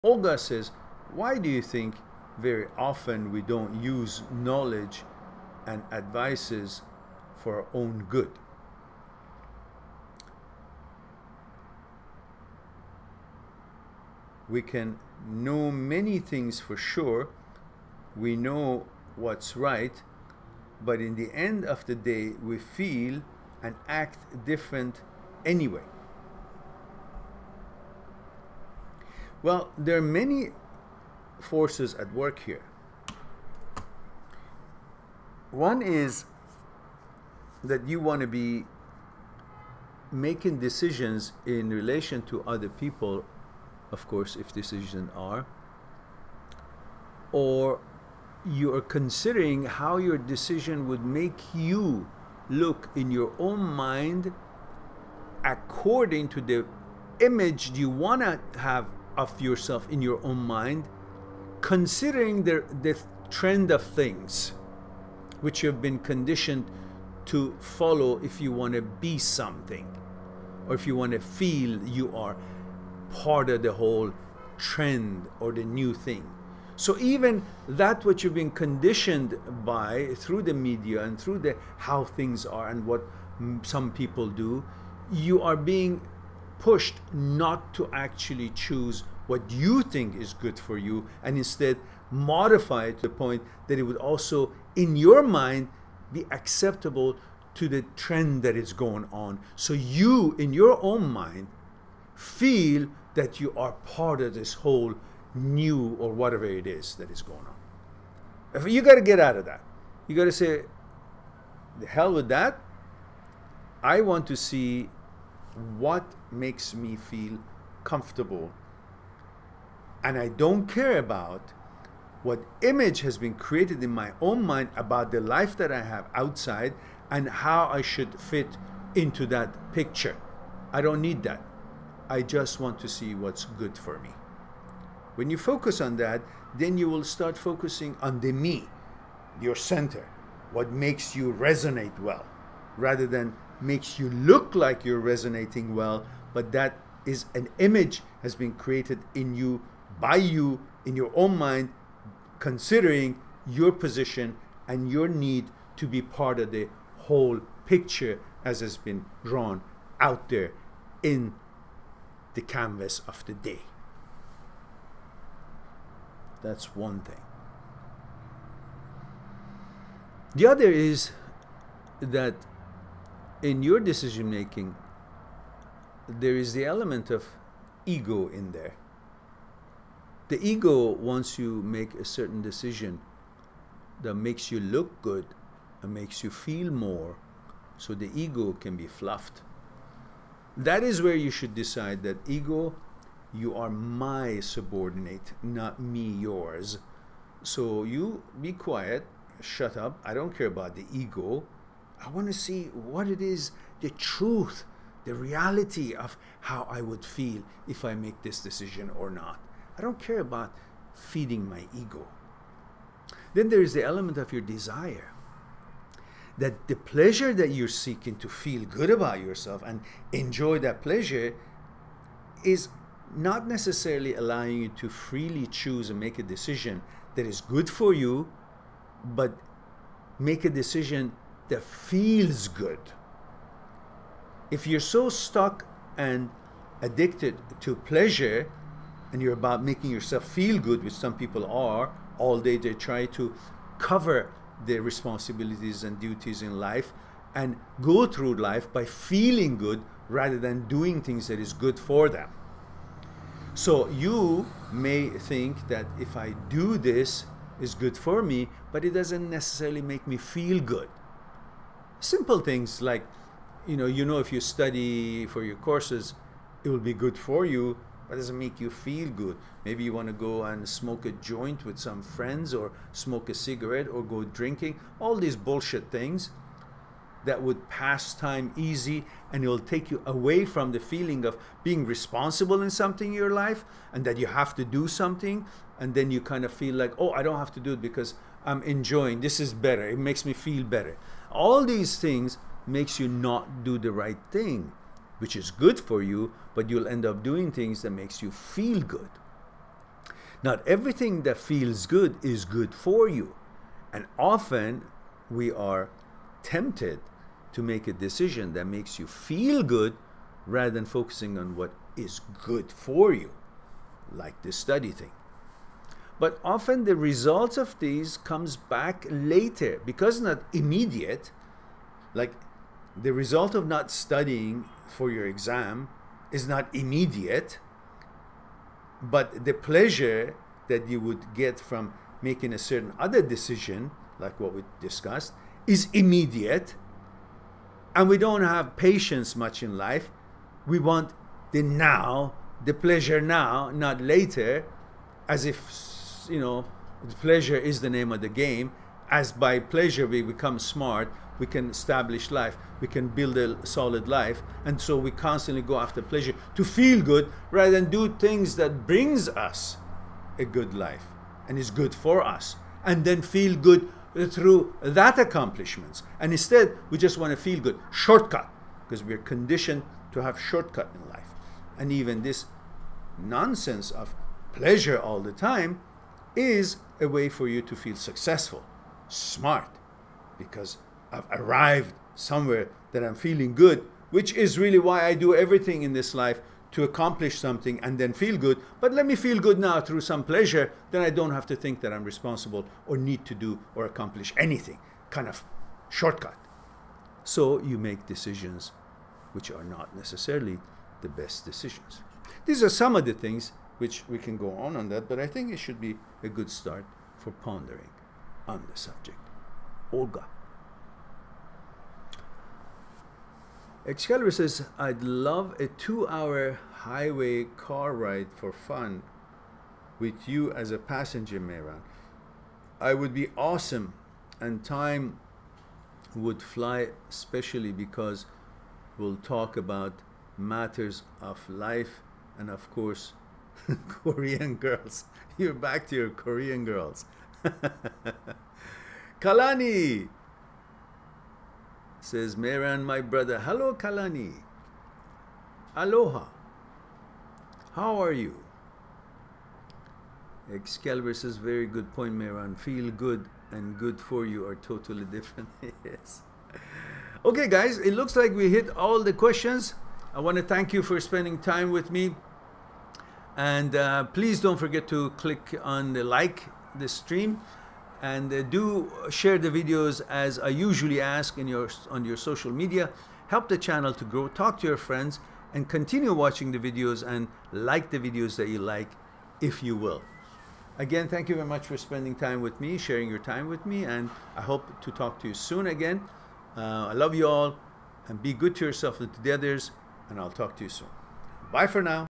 Olga says, why do you think very often we don't use knowledge and advices for our own good? We can know many things for sure. We know what's right, but in the end of the day, we feel and act different anyway. Well, there are many forces at work here. One is that you want to be making decisions in relation to other people, of course, if decisions are, or you are considering how your decision would make you look in your own mind according to the image you want to have of yourself in your own mind, considering the trend of things which you have been conditioned to follow if you want to be something, or if you want to feel you are part of the whole trend or the new thing. So even that what you've been conditioned by through the media and through the how things are and what some people do, you are being pushed not to actually choose what you think is good for you, and instead modify it to the point that it would also in your mind be acceptable to the trend that is going on. So you in your own mind feel that you are part of this whole new or whatever it is that is going on. You got to get out of that. You got to say, the hell with that. I want to see what makes me feel comfortable, and I don't care about what image has been created in my own mind about the life that I have outside and how I should fit into that picture. I don't need that. I just want to see what's good for me. When you focus on that, then you will start focusing on the me, your center, what makes you resonate well, rather than makes you look like you're resonating well, but that is an image has been created in you, by you, in your own mind, considering your position and your need to be part of the whole picture as has been drawn out there in the canvas of the day. That's one thing. The other is that in your decision making, there is the element of ego in there. The ego wants you make a certain decision that makes you look good and makes you feel more, so the ego can be fluffed. That is where you should decide that ego, you are my subordinate, not me yours. So you be quiet, shut up. I don't care about the ego. I want to see what it is, the truth, the reality of how I would feel if I make this decision or not. I don't care about feeding my ego. Then there is the element of your desire. That the pleasure that you're seeking to feel good about yourself and enjoy that pleasure is not necessarily allowing you to freely choose and make a decision that is good for you, but make a decision that feels good. If you're so stuck and addicted to pleasure and you're about making yourself feel good, which some people are, all day they try to cover their responsibilities and duties in life and go through life by feeling good rather than doing things that is good for them. So you may think that if I do this, it's good for me, but it doesn't necessarily make me feel good. Simple things like, you know, if you study for your courses, it will be good for you, but it doesn't make you feel good. Maybe you want to go and smoke a joint with some friends, or smoke a cigarette, or go drinking. All these bullshit things that would pass time easy, and it will take you away from the feeling of being responsible in something in your life and that you have to do something, and then you kind of feel like, oh, I don't have to do it because I'm enjoying, this is better, it makes me feel better. All these things makes you not do the right thing, which is good for you, but you'll end up doing things that makes you feel good. Not everything that feels good is good for you. And often we are tempted to make a decision that makes you feel good rather than focusing on what is good for you, like this study thing. But often the results of these comes back later because it's not immediate. Like the result of not studying for your exam is not immediate, but the pleasure that you would get from making a certain other decision, like what we discussed, is immediate. And we don't have patience much in life. We want the now, the pleasure now, not later, as if, you know, the pleasure is the name of the game. As by pleasure we become smart, we can establish life, we can build a solid life, and so we constantly go after pleasure to feel good rather than do things that brings us a good life and is good for us, and then feel good through that accomplishments. And instead we just want to feel good, shortcut, because we're conditioned to have shortcut in life. And even this nonsense of pleasure all the time is a way for you to feel successful, smart, because I've arrived somewhere that I'm feeling good, which is really why I do everything in this life, to accomplish something and then feel good. But let me feel good now through some pleasure, then I don't have to think that I'm responsible or need to do or accomplish anything. Kind of shortcut. So you make decisions which are not necessarily the best decisions. These are some of the things which we can go on that, but I think it should be a good start for pondering on the subject. Olga. Excalibur says, I'd love a 2-hour highway car ride for fun with you as a passenger, Mehran. I would be awesome, and time would fly, especially because we'll talk about matters of life and, of course, Korean girls. You're back to your Korean girls. Kalani says, Mehran, my brother. Hello, Kalani. Aloha. How are you? Excalibur says, very good point, Mehran. Feel good and good for you are totally different. Yes. Okay, guys, it looks like we hit all the questions. I want to thank you for spending time with me. And please don't forget to click on the stream. And do share the videos as I usually ask on your social media. Help the channel to grow. Talk to your friends and continue watching the videos and like the videos that you like, if you will. Again, thank you very much for spending time with me, sharing your time with me, and I hope to talk to you soon again. I love you all, and be good to yourself and to the others, and I'll talk to you soon. Bye for now.